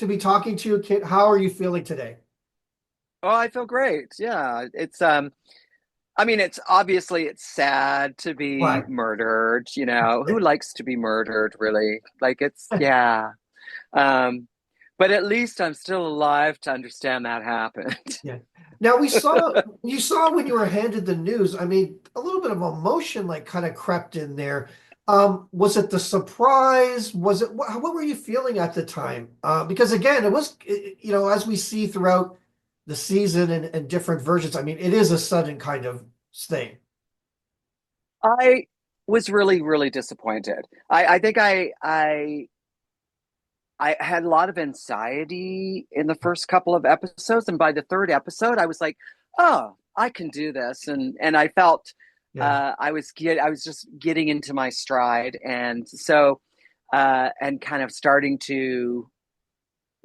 to be talking to you, Kit. How are you feeling today? Oh, I feel great. Yeah. I mean, it's obviously it's sad to be Right. murdered, you know. Who likes to be murdered, really? Like it's yeah. Um, but at least I'm still alive to understand that happened. Yeah. Now you saw when you were handed the news. I mean, a little bit of emotion like kind of crept in there. Was it the surprise? Was it what were you feeling at the time? Because again, as we see throughout the season and different versions. I mean, it is a sudden kind of thing. I was really, really disappointed. I think I had a lot of anxiety in the first couple of episodes, and by the third episode, I was like, "Oh, I can do this," and I felt Yeah. I was just getting into my stride, and and kind of starting to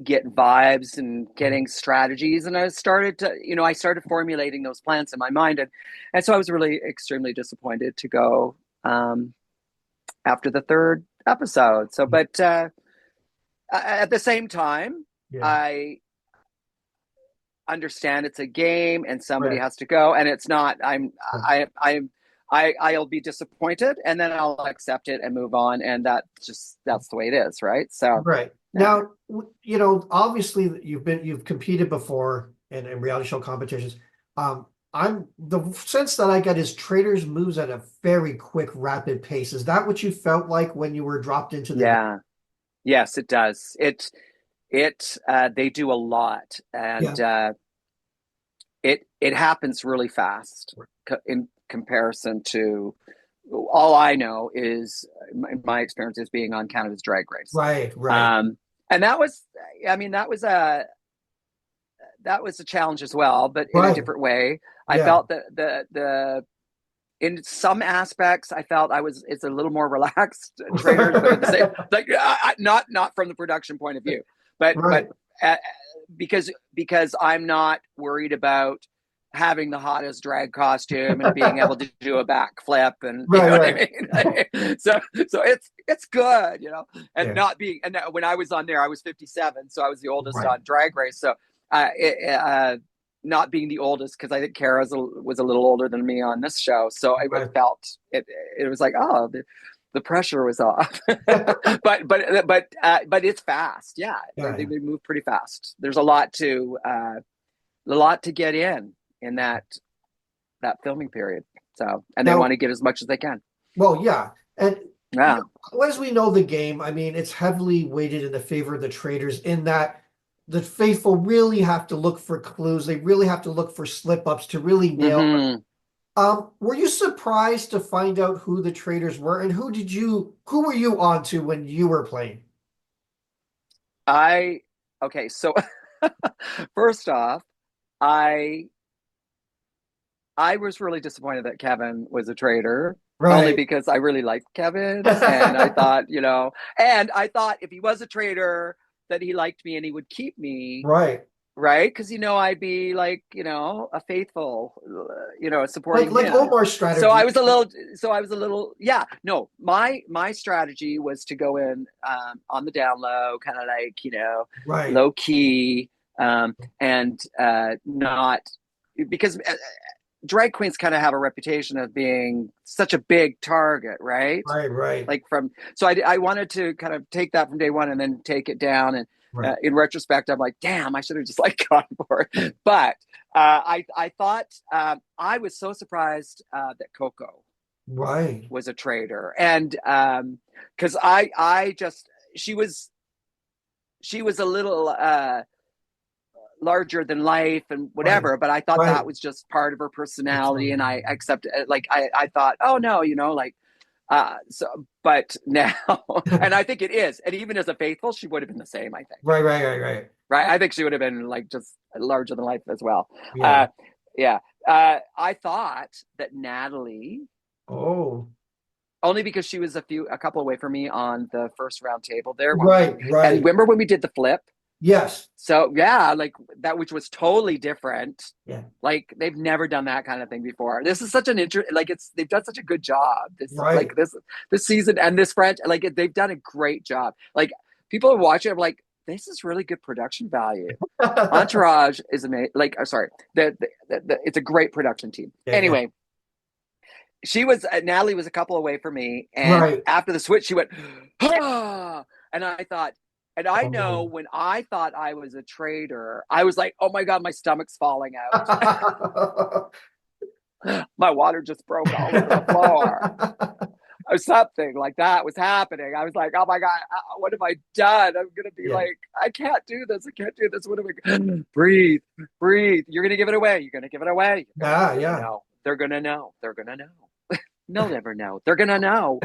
get vibes and getting strategies, and I started formulating those plans in my mind, and so I was really extremely disappointed to go after the third episode. So, but at the same time, Yeah. I understand it's a game and somebody Right. has to go, and it's not. I'll be disappointed, and then I'll accept it and move on, and that's the way it is, right? So, Right. yeah, Now, obviously you've competed before in reality show competitions. I'm the sense that I get is traders moves at a very quick, rapid pace. Is that what you felt like when you were dropped into the game? yeah, yes, it does. They do a lot, Yeah. and it happens really fast in comparison to all I know is my experience is being on Canada's Drag Race. Right, right, Um, and that was, I mean, that was a challenge as well, but in a right. different way. I Yeah. felt that the in some aspects, I felt it's a little more relaxed traders, but at the same, like not from the production point of view, but Right. uh, because I'm not worried about having the hottest drag costume and being able to do a backflip, and you Right, know what I right. mean. So it's good, you know, and Yeah. not being and when I was on there, I was 57, so I was the oldest Right. on Drag Race. So not being the oldest, because I think Kara was a little older than me on this show, so Right. it was like, oh, the pressure was off. But it's fast. Yeah, Yeah, they yeah. move pretty fast. There's a lot to get in that filming period. So, and they want Now, to get as much as they can. well, yeah. And Yeah. as we know the game, I mean, it's heavily weighted in the favor of the traders in that the faithful really have to look for clues. They really have to look for slip ups to really nail them. Hmm. Were you surprised to find out who the traders were and who were you on to when you were playing? I okay. So first off, I I was really disappointed that Kevin was a traitor, only Right. because I really liked Kevin, and I thought, and I thought if he was a traitor, that he liked me and he would keep me, Right. right? Because I'd be like, a faithful, Like supporting him. Omar's So I strategy. was a little, yeah. No, my strategy was to go in on the down low, kind of like Right. low key, and not because drag queens kind of have a reputation of being such a big target, right? Right. Right. Like so I wanted to kind of take that from day one and then take it down. And Right. in retrospect, I'm like, damn, I should have just like gone for it. But I thought I was so surprised that Coco Right. was a traitor, and because I just she was a little larger than life and Right. whatever, but I thought Right. that was just part of her personality, and Personally. I accepted it. Like I thought, oh no, like but now, and I think it is, and even as a faithful, she would have been the same, I think. Right. Right. Right. Right. Right, I think she would have been like just larger than life as well. Yeah. uh yeah. I thought that Natalie, Oh. only because she was a couple away from me on the first round table there, Right. and Right. remember when we did the flip. Yes. So yeah, like that, which was totally different. Yeah. Like they've never done that kind of thing before. This is such an like they've done such a good job. Right. This season and this French, like they've done a great job. Like people are watching, I'm like, this is really good production value. Entourage is amazing. Like, sorry, it's a great production team. Yeah, yeah. Anyway, Natalie was a couple away from me, and Right. after the switch, she went, ah! And I thought, and I know Oh. when I thought I was a traitor, I was like, oh my God, my stomach's falling out. My water just broke all over the floor. Or something like that was happening. I was like, oh my God, what have I done? I'm going to be Yeah. like, I can't do this. I can't do this. What am I? Breathe, breathe. You're going to give it away. You're going to give it away. Yeah, They're going to yeah. know. They're going to know. They're going to know. They'll never know. They're going to know.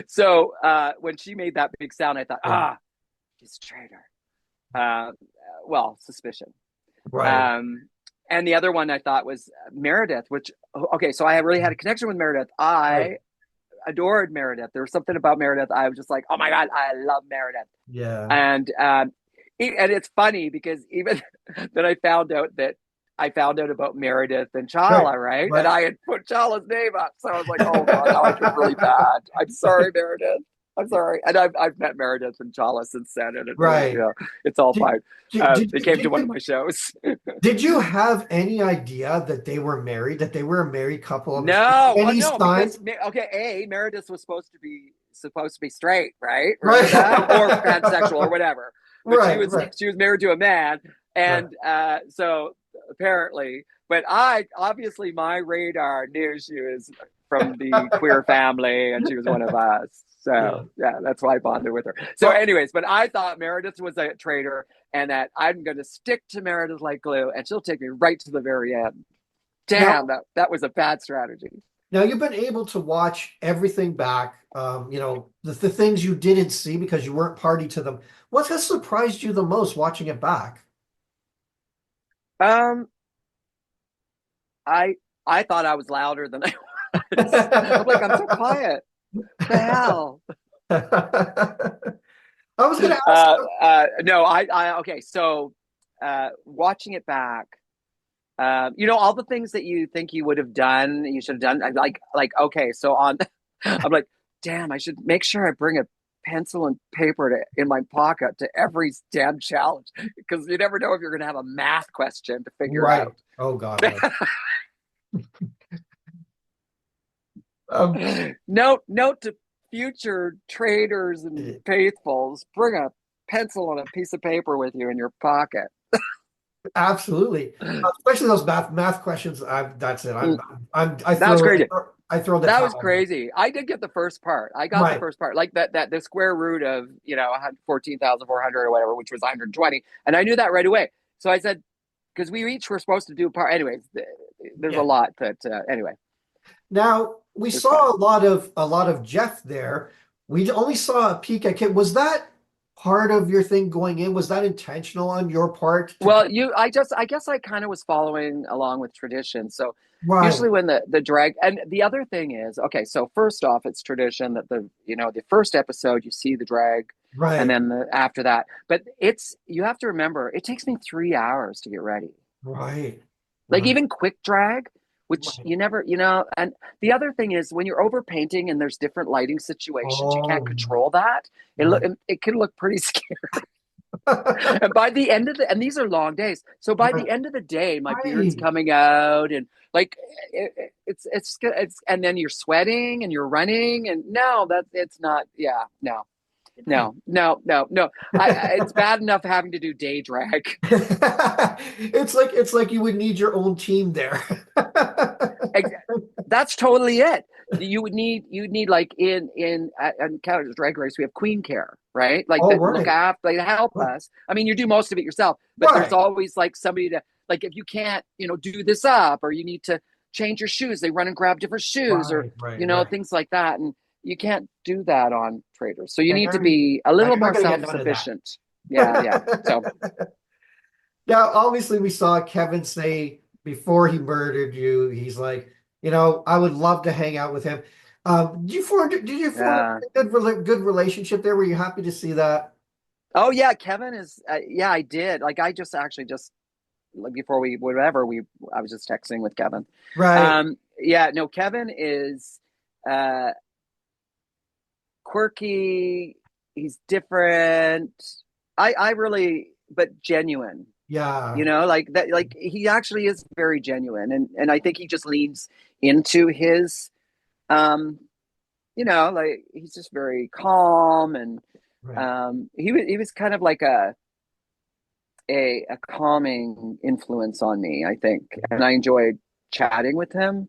So when she made that big sound, I thought, he's a traitor. Uh, well, suspicion. Right. And the other one I thought was Meredith, which, okay, so I really had a connection with Meredith. Right. I adored Meredith. There was something about Meredith. I was just like, oh my God, I love Meredith. Yeah. And it's funny because even then I found out about Meredith and Right. Chala, right? And Right. I had put Chala's name up. So I was like, oh God, now I feel really bad. I'm sorry, Meredith. I'm sorry. And I've met Meredith and Chala since then, and Right. it's all Did, fine. They came to one of my shows. did you have any idea that they were married, that they were a married couple on the show? No, Any no, because signs? Meredith was supposed to be straight, right? Remember Right. that, or pansexual, or whatever. But Right. Right. she was married to a man, Right. and so apparently, but I obviously my radar knew she was from the queer family, and she was one of us. Yeah. So yeah, that's why I bonded with her. So, Well, anyways, but I thought Meredith was a traitor, and that I'm going to stick to Meredith like glue, and she'll take me right to the very end. Damn, now, that was a bad strategy. now you've been able to watch everything back. The things you didn't see because you weren't party to them. What has surprised you the most watching it back? Um, I I thought I was louder than I was. I'm like, I'm so quiet. The hell? I was going to ask. No, okay. So, watching it back, all the things that you think you would have done, you should have done. Okay, so on, I'm like, damn, I should make sure I bring a pencil and paper in my pocket to every damn challenge because you never know if you're going to have a math question to figure Right. out. Oh God, right. Um, Note to future traders and faithfuls: bring a pencil and a piece of paper with you in your pocket. absolutely. Especially those math questions. That's it. I That was crazy. I throw the That was towel. crazy. I did get the first part. I got the Right. first part, like that the square root of 14,400 or whatever, which was 120, and I knew that right away. So I said, because we each were supposed to do a part. Anyways, there's a Yeah. lot that anyway. Now we It's fun. saw a lot of Jeff there. We only saw a peek at Kit. Was that part of your thing going in? Was that intentional on your part to Well, I guess I kind of was following along with tradition. So right, usually when the drag, and the other thing is, okay, so first off, it's tradition that the first episode you see the drag, and right, then after that, but you have to remember it takes me 3 hours to get ready. right, Like right, even quick drag, which right. you never, and the other thing is when you're over painting and there's different lighting situations, you can't Oh, control that. right. It can look pretty scary. And by the end of and these are long days. So by Right, the end of the day, my beard's right. coming out, and like it's and then you're sweating and you're running, and no, that it's not. Yeah, no, Right. no, no, no, no. It's bad enough having to do day drag. It's like you would need your own team there. That's totally it. You would need like in Canada's Drag Race, we have Queen Care, right? Like Oh, that look right, after, like help right, us. I mean, you do most of it yourself, but there's right, always like somebody to, like if you can't, do this up, or you need to change your shoes, they run and grab different shoes, or right, right, right. things like that, and you can't do that on Traders. So you Yeah, need you're to not, be a yeah, little you're not more gonna get none of that. self-sufficient. Yeah, yeah. So Now, obviously, we saw Kevin say before he murdered you, he's like, I would love to hang out with him. Did you form yeah. a good relationship there? Were you happy to see that? Oh yeah, Kevin is. Yeah, I did. Like I just actually just like before we whatever we I was just texting with Kevin. Right. Yeah, no, Kevin is uh quirky, he's different. I really, but genuine, Yeah. like that, like he actually is very genuine. And I think he just leans into his, um, like he's just very calm. And Right. he was kind of like a calming influence on me, I think. And I enjoyed chatting with him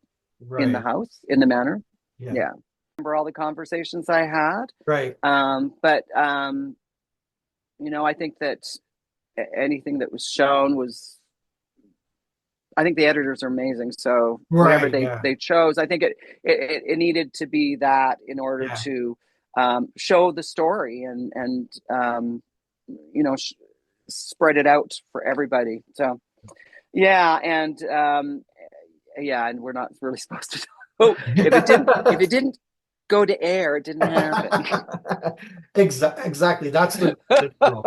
in the Right. house, in the manor. Yeah. Yeah. Remember all the conversations I had. Right. But I think that anything that was shown was, I think the editors are amazing. So whatever Right. they Yeah. they chose, I think it needed to be that in order Yeah. to show the story and spread it out for everybody. So yeah, and we're not really supposed to. Oh, if it didn't go to air, it didn't happen. Exactly. That's the rule.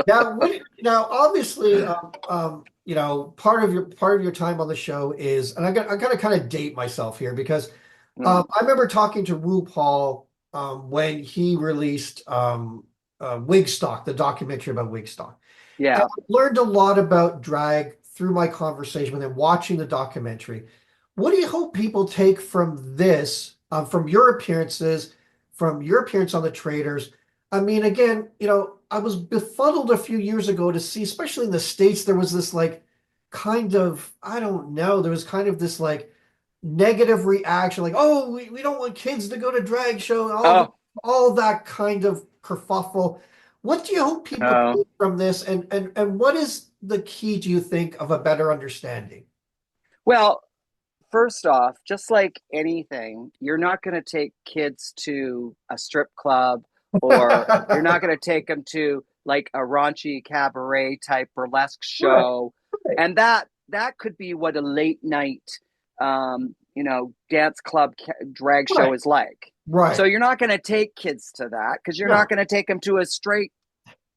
Now, now obviously, part of your time on the show is, and I got to kind of date myself here because Mm, I remember talking to RuPaul when he released Wigstock, the documentary about Wigstock. And yeah. I learned a lot about drag through my conversation with him, watching the documentary. What do you hope people take from this, from your appearances, from your appearance on the Traitors? I mean, again, I was befuddled a few years ago to see, especially in the States, there was this like kind of, I don't know, there was kind of this like negative reaction, like, oh, we don't want kids to go to drag show, Oh, all that kind of kerfuffle. What do you hope people no. take from this, and what is the key, do you think, of a better understanding? Well, first off, just like anything, you're not going to take kids to a strip club, or you're not going to take them to like a raunchy cabaret type burlesque Right, show. right, And that could be what a late night, dance club drag show right, is like. So right. you're not going to take kids to that because you're not No, going to take them to a straight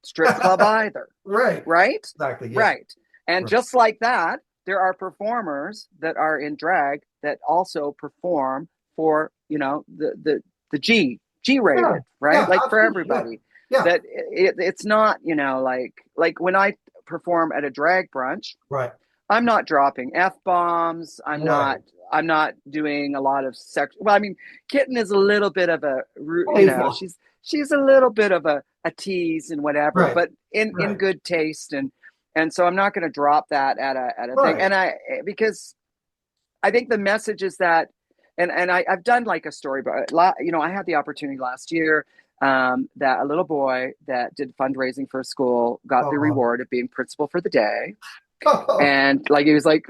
strip club either, right, right? exactly, yeah, Right. And right, just like that, there are performers that are in drag that also perform for, the G yeah, rated, right? yeah, Like for absolutely, yeah, everybody. yeah, That it's not, like when I perform at a drag brunch, right, I'm not dropping F bombs. right. I'm not doing a lot of sex. Well, I mean, Kitten is a little bit of a, Playful, she's a little bit of a tease and whatever, right, but in right, good taste. And so I'm not going to drop that at a thing. right. Because I think the message is that, and I've done like a story, but I had the opportunity last year, that a little boy that did fundraising for a school got the Oh, reward of being principal for the day. oh, And like he was like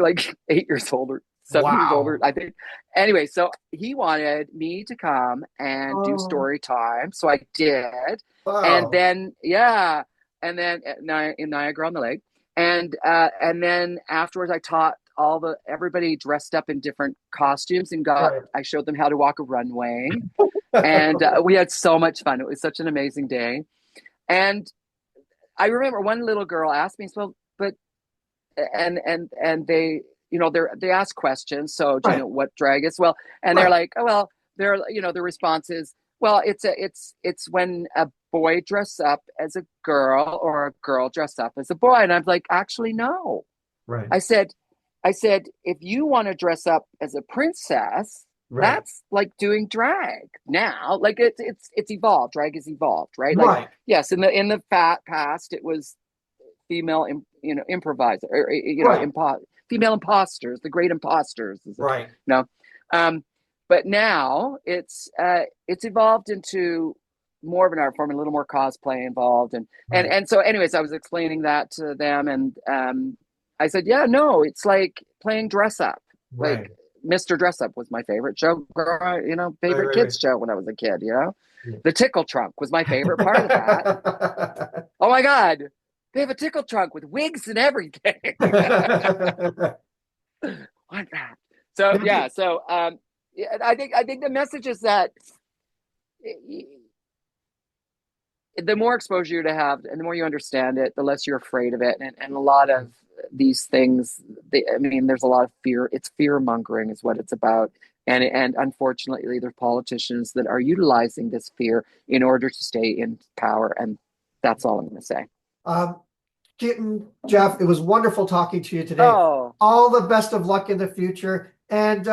8 years old or 7 years old, wow. I think. Anyway, so he wanted me to come and do Oh, story time, so I did. And wow. then in Niagara on the Lake, and then afterwards I taught everybody dressed up in different costumes, and Right. I showed them how to walk a runway, and we had so much fun. It was such an amazing day. And I remember one little girl asked me, "Well, but," and they ask questions. So, do you Right. know what drag is? Well, and they're Right. like, oh well, the response is, well, it's when a boy dress up as a girl or a girl dress up as a boy. And I'm like, actually, no. Right. I said, if you want to dress up as a princess, Right. that's like doing drag now. Like it's evolved. Drag is evolved, right? Like, Right. yes, in the past, it was female, improviser, or, Right. female imposters, the great imposters, Right. know. Um, but now it's evolved into more of an art form, and a little more cosplay involved, and and Right. and so, anyways, I was explaining that to them, and I said, yeah, no, it's like playing dress up, like. Right. Mr. Dress Up was my favorite show, Right. favorite Right. kids show when I was a kid. Right. The Tickle Trunk was my favorite part of that. Yeah. Oh my God, they have a tickle trunk with wigs and everything. Want that? So Now, yeah, so yeah, I think the message is that the more exposure you to have and the more you understand it, the less you're afraid of it. And a lot of these things. I mean, there's a lot of fear. It's fear mongering is what it's about. And unfortunately, there's politicians that are utilizing this fear in order to stay in power. And that's all I'm going to say. Um, Kitten, Jeff, it was wonderful talking to you today. Oh, All the best of luck in the future. And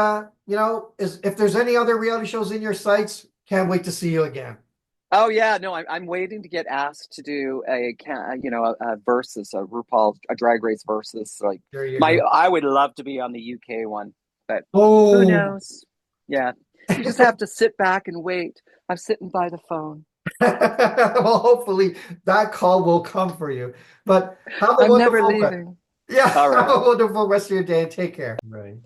if there's any other reality shows in your sights, can't wait to see you again. oh yeah. No, I'm waiting to get asked to do a versus a RuPaul, a Drag Race versus. Like There you go. I would love to be on the UK one, but who Oh, knows? Yeah, you just have to sit back and wait. I'm sitting by the phone. well, hopefully that call will come for you. But have a I'm never wonderful, leaving. yeah, All have right. a wonderful rest of your day and take care. Right.